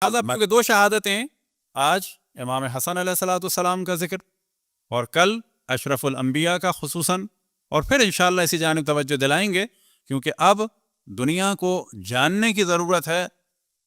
کیونکہ دو شہادتیں، آج امام حسن علیہ السلام کا ذکر اور کل اشرف الانبیاء کا خصوصاً، اور پھر انشاءاللہ اسی جانب توجہ دلائیں گے، کیونکہ اب دنیا کو جاننے کی ضرورت ہے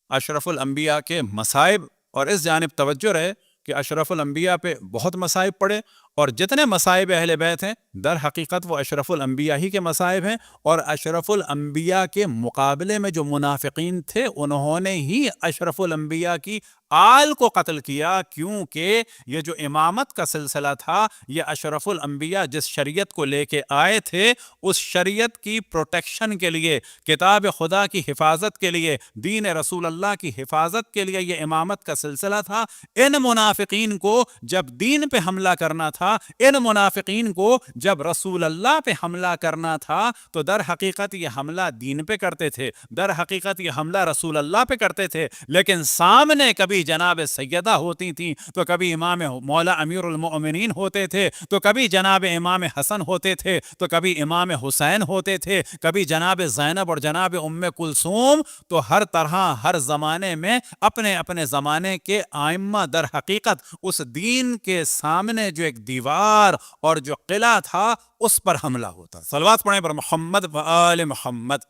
اشرف الانبیاء کے مصائب، اور اس جانب توجہ رہے کہ اشرف الانبیاء پہ بہت مصائب پڑے، اور جتنے مصائب اہل بیت ہیں در حقیقت وہ اشرف الانبیاء ہی کے مصائب ہیں، اور اشرف الانبیاء کے مقابلے میں جو منافقین تھے انہوں نے ہی اشرف الانبیاء کی آل کو قتل کیا، کیونکہ یہ جو امامت کا سلسلہ تھا، یہ اشرف الانبیاء جس شریعت کو لے کے آئے تھے اس شریعت کی پروٹیکشن کے لیے، کتاب خدا کی حفاظت کے لیے، دین رسول اللہ کی حفاظت کے لیے یہ امامت کا سلسلہ تھا۔ ان منافقین کو جب دین پہ حملہ کرنا تھا، ان منافقین کو جب رسول اللہ پہ حملہ کرنا تھا، تو در حقیقت یہ حملہ دین پہ کرتے تھے، در حقیقت یہ حملہ رسول اللہ پہ کرتے تھے، لیکن سامنے کبھی جناب سیدہ ہوتی تھیں، تو کبھی امام مولا امیر المؤمنین ہوتے تھے، تو کبھی جناب امام حسن ہوتے تھے، تو کبھی امام حسین ہوتے تھے، کبھی جناب زینب اور جناب ام کلثوم۔ تو ہر طرح ہر زمانے میں اپنے اپنے زمانے کے ائمہ در حقیقت اس دین کے سامنے جو ایک دیوار اور جو قلعہ تھا اس پر حملہ ہوتا۔ صلوات پڑھیں پر محمد و آل محمد۔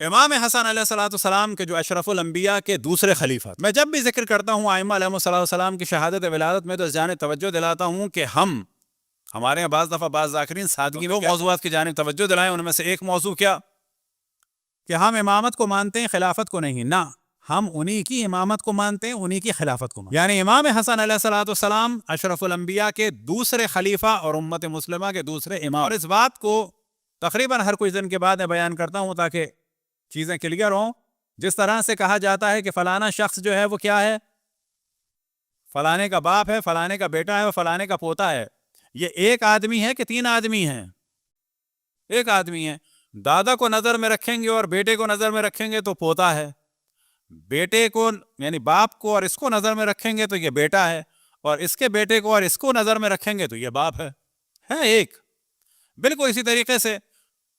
امام حسن علیہ السلام کے جو اشرف الانبیاء کے دوسرے خلیفہ، میں جب بھی ذکر کرتا ہوں ائمہ علیہ السلام کی شہادت ولادت میں تو اس جانب توجہ دلاتا ہوں کہ ہمارے یہاں بعض دفعہ بعض ذاکرین سادگی میں موضوعات کی جانب توجہ دلائیں، ان میں سے ایک موضوع کیا کہ ہم امامت کو مانتے ہیں خلافت کو نہیں، نہ، ہم انہی کی امامت کو مانتے ہیں، انہی کی خلافت کو مانتے ہیں۔ یعنی امام حسن علیہ السلام اشرف الانبیاء کے دوسرے خلیفہ اور امت مسلمہ کے دوسرے امام، اور اس بات کو تقریباً ہر کچھ دن کے بعد میں بیان کرتا ہوں تاکہ چیزیں کلیئر ہوں۔ جس طرح سے کہا جاتا ہے کہ فلانا شخص جو ہے وہ کیا ہے، فلانے کا باپ ہے، فلانے کا بیٹا ہے اور فلانے کا پوتا ہے، یہ ایک آدمی ہے کہ تین آدمی ہیں؟ ایک آدمی ہے۔ دادا کو نظر میں رکھیں گے اور بیٹے کو نظر میں رکھیں گے تو پوتا ہے، بیٹے کو یعنی باپ کو اور اس کو نظر میں رکھیں گے تو یہ بیٹا ہے، اور اس کے بیٹے کو اور اس کو نظر میں رکھیں گے تو یہ باپ ہے ایک۔ بالکل اسی طریقے سے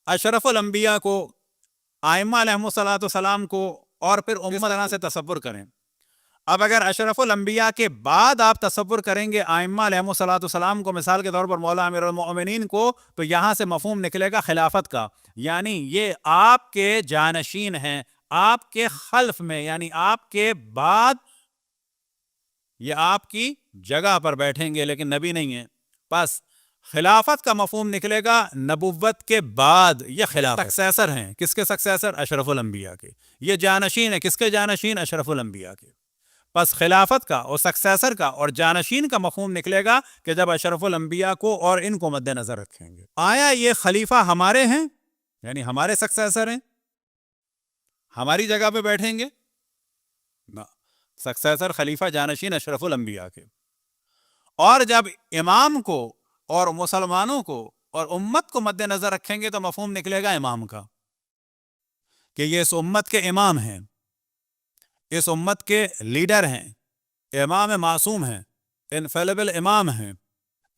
اشرف الانبیاء کو، ائمہ علیہم السلام کو، اور پھر امت طرح سے تصور کریں۔ اب اگر اشرف الانبیاء کے بعد آپ تصور کریں گے ائمہ علیہم السلام کو، مثال کے طور پر مولا امیر المؤمنین کو، تو یہاں سے مفہوم نکلے گا خلافت کا، یعنی یہ آپ کے جانشین ہیں، آپ کے خلف میں، یعنی آپ کے بعد یہ آپ کی جگہ پر بیٹھیں گے، لیکن نبی نہیں ہیں۔ پس خلافت کا مفہوم نکلے گا نبوت کے بعد، یہ خلافت سکسیسر ہیں، کس کے سکسیسر؟ اشرف الانبیاء کے۔ یہ جانشین ہیں، کس کے جانشین؟ اشرف الانبیاء کے۔ پس خلافت کا اور سکسیسر کا اور جانشین کا مفہوم نکلے گا کہ جب اشرف الانبیاء کو اور ان کو مد نظر رکھیں گے۔ آیا یہ خلیفہ ہمارے ہیں، یعنی ہمارے سکسیسر ہیں، ہماری جگہ پہ بیٹھیں گے؟ نہ، سکسیسر خلیفہ جانشین اشرف الانبیاء کے۔ اور جب امام کو اور مسلمانوں کو اور امت کو مد نظر رکھیں گے تو مفہوم نکلے گا امام کا، کہ یہ اس امت کے امام ہیں، اس امت کے لیڈر ہیں، امام معصوم ہیں، انفیلیبل امام ہیں۔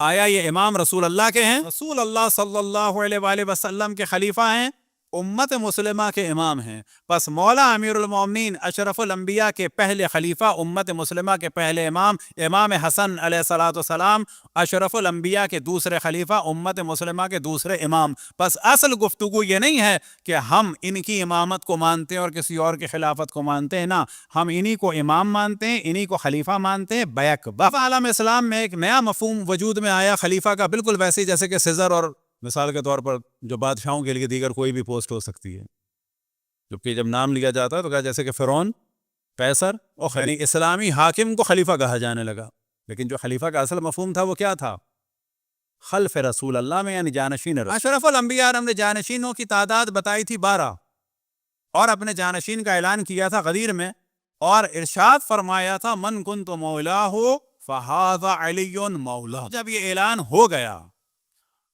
آیا یہ امام رسول اللہ کے ہیں؟ رسول اللہ صلی اللہ علیہ وآلہ وسلم کے خلیفہ ہیں، امت مسلمہ کے امام ہیں۔ پس مولا امیر المومنین اشرف الانبیاء کے پہلے خلیفہ، امت مسلمہ کے پہلے امام، امام حسن علیہ السلام اشرف الانبیاء کے دوسرے خلیفہ، امت مسلمہ کے دوسرے امام۔ پس اصل گفتگو یہ نہیں ہے کہ ہم ان کی امامت کو مانتے ہیں اور کسی اور کی خلافت کو مانتے ہیں، نہ، ہم انہی کو امام مانتے ہیں، انہی کو خلیفہ مانتے ہیں، بیک وقت عالم اسلام میں ایک نیا مفہوم وجود میں آیا خلیفہ کا، بالکل ویسے جیسے کہ سیزر، اور مثال کے طور پر جو بادشاہوں کے لیے دیگر کوئی بھی پوسٹ ہو سکتی ہے، جبکہ جب نام لیا جاتا ہے تو کہا جیسے کہ فرعون، قیصر، اور یعنی اسلامی حاکم کو خلیفہ کہا جانے لگا، لیکن جو خلیفہ کا اصل مفہوم تھا وہ کیا تھا؟ خلف رسول اللہ میں، یعنی جانشین رسول۔ اشرف الانبیاء ہم نے جانشینوں کی تعداد بتائی تھی 12، اور اپنے جانشین کا اعلان کیا تھا غدیر میں، اور ارشاد فرمایا تھا من کنت مولاہ فہذا علی مولاہ۔ جب یہ اعلان ہو گیا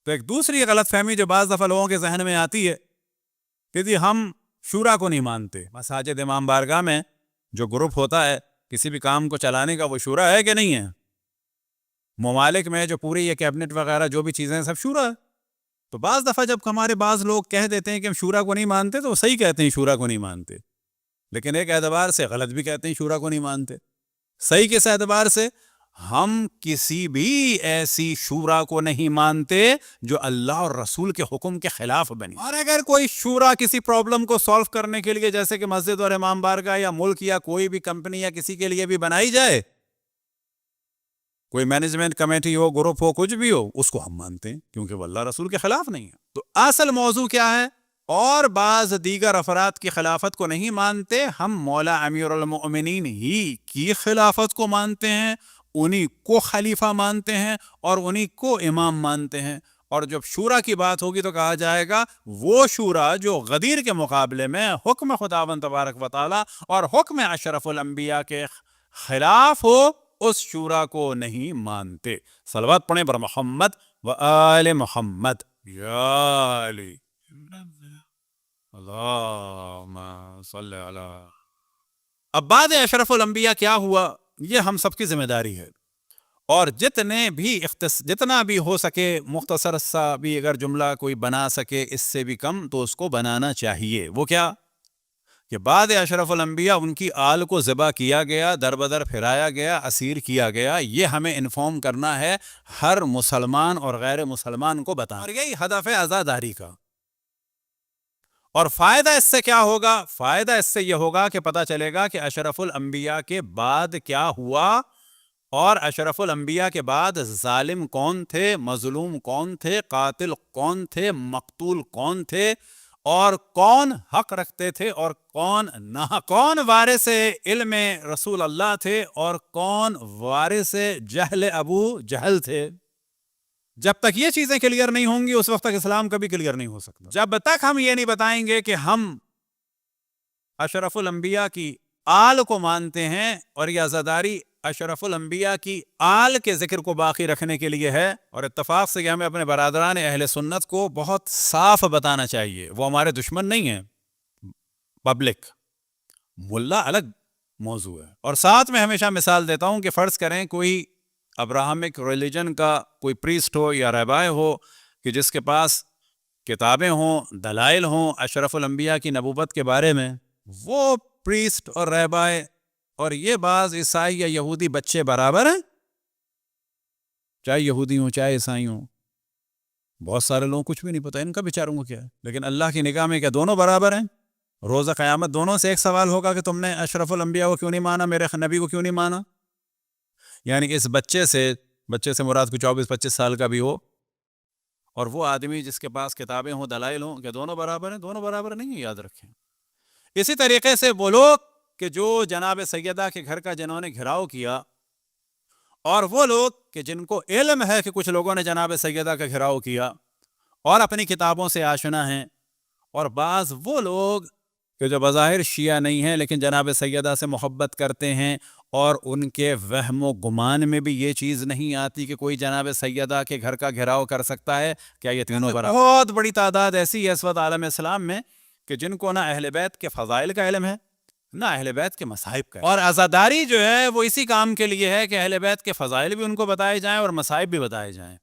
تو ایک دوسری غلط فہمی جو بعض دفعہ لوگوں کے ذہن میں آتی ہے کہ جی ہم شورا کو نہیں مانتے۔ مساجد امام بارگاہ میں جو گروپ ہوتا ہے کسی بھی کام کو چلانے کا، وہ شورا ہے کہ نہیں ہے؟ ممالک میں جو پوری یہ کیبنٹ وغیرہ جو بھی چیزیں ہیں سب شورا ہے۔ تو بعض دفعہ جب ہمارے بعض لوگ کہہ دیتے ہیں کہ ہم شورا کو نہیں مانتے، تو وہ صحیح کہتے ہیں، شورا کو نہیں مانتے، لیکن ایک اعتبار سے غلط بھی کہتے ہیں شورا کو نہیں مانتے. صحیح کس اعتبار سے؟ ہم کسی بھی ایسی شورا کو نہیں مانتے جو اللہ اور رسول کے حکم کے خلاف بنی. اور اگر کوئی شورا کسی پرابلم کو سالو کرنے کے لیے جیسے کہ مسجد اور امام بارگاہ یا ملک یا کوئی بھی کمپنی یا کسی کے لیے بھی بنائی جائے, کوئی مینجمنٹ کمیٹی ہو, گروپ ہو, کچھ بھی ہو, اس کو ہم مانتے ہیں کیونکہ وہ اللہ رسول کے خلاف نہیں ہے. تو اصل موضوع کیا ہے؟ اور بعض دیگر افراد کی خلافت کو نہیں مانتے, ہم مولا امیر المؤمنین ہی کی خلافت کو مانتے ہیں, انہی کو خلیفہ مانتے ہیں اور انہی کو امام مانتے ہیں. اور جب شورا کی بات ہوگی تو کہا جائے گا وہ شورا جو غدیر کے مقابلے میں حکم خداوند تبارک و تعالی اور حکم اشرف الانبیاء کے خلاف ہو, اس شورا کو نہیں مانتے. صلوات پڑھیں بر محمد و آل محمد. یا علی اللہم صلی علی. اب بعد اشرف الانبیاء کیا ہوا یہ ہم سب کی ذمہ داری ہے, اور جتنا بھی ہو سکے مختصر سا بھی اگر جملہ کوئی بنا سکے اس سے بھی کم تو اس کو بنانا چاہیے. وہ کیا کہ بعد اشرف الانبیاء ان کی آل کو ذبح کیا گیا, در بدر پھرایا گیا, اسیر کیا گیا. یہ ہمیں انفارم کرنا ہے ہر مسلمان اور غیر مسلمان کو بتانا, اور یہی ہدف ہے عزاداری کا. اور فائدہ اس سے کیا ہوگا؟ فائدہ اس سے یہ ہوگا کہ پتہ چلے گا کہ اشرف الانبیاء کے بعد کیا ہوا, اور اشرف الانبیاء کے بعد ظالم کون تھے, مظلوم کون تھے, قاتل کون تھے, مقتول کون تھے, اور کون حق رکھتے تھے اور کون نہ, کون وارث علم رسول اللہ تھے اور کون وارث جہل ابو جہل تھے. جب تک یہ چیزیں کلیئر نہیں ہوں گی اس وقت تک اسلام کبھی کلیئر نہیں ہو سکتا. جب تک ہم یہ نہیں بتائیں گے کہ ہم اشرف الانبیاء کی آل کو مانتے ہیں اور یہ عزاداری اشرف الانبیاء کی آل کے ذکر کو باقی رکھنے کے لیے ہے, اور اتفاق سے کہ ہمیں اپنے برادران اہل سنت کو بہت صاف بتانا چاہیے وہ ہمارے دشمن نہیں ہیں. پبلک ملا الگ موضوع ہے. اور ساتھ میں ہمیشہ مثال دیتا ہوں کہ فرض کریں کوئی ابراہمک ریلیجن کا کوئی پریسٹ ہو یا رہبائے ہو کہ جس کے پاس کتابیں ہوں, دلائل ہوں اشرف الانبیاء کی نبوت کے بارے میں, وہ پریسٹ اور رہبائے اور یہ بعض عیسائی یا یہودی بچے برابر ہیں, چاہے یہودی ہوں چاہے عیسائی ہوں. بہت سارے لوگوں کو کچھ بھی نہیں پتہ ان کا بیچاروں کو کیا ہے, لیکن اللہ کی نگاہ میں کیا دونوں برابر ہیں؟ روزہ قیامت دونوں سے ایک سوال ہوگا کہ تم نے اشرف الانبیاء کو کیوں نہیں مانا, میرے نبی کو کیوں نہیں مانا. یعنی اس بچے سے مراد کو 24-25 سال کا بھی ہو اور وہ آدمی جس کے پاس کتابیں ہوں دلائل ہوں, کہ دونوں برابر ہیں؟ دونوں برابر نہیں ہیں, یاد رکھیں. اسی طریقے سے وہ لوگ کہ جو جناب سیدہ کے گھر کا جنہوں نے گھراؤ کیا, اور وہ لوگ کہ جن کو علم ہے کہ کچھ لوگوں نے جناب سیدہ کا گھراؤ کیا اور اپنی کتابوں سے آشنا ہیں, اور بعض وہ لوگ کہ جو بظاہر شیعہ نہیں ہیں لیکن جناب سیدہ سے محبت کرتے ہیں, اور ان کے وہم و گمان میں بھی یہ چیز نہیں آتی کہ کوئی جناب سیدہ کے گھر کا گھراؤ کر سکتا ہے. کیا یہ تینوں برابر؟ بہت بڑی تعداد ایسی ہے اس وقت عالم اسلام میں کہ جن کو نہ اہل بیت کے فضائل کا علم ہے نہ اہل بیت کے مصائب کا. اور عزاداری جو ہے وہ اسی کام کے لیے ہے کہ اہل بیت کے فضائل بھی ان کو بتائے جائیں اور مصائب بھی بتائے جائیں.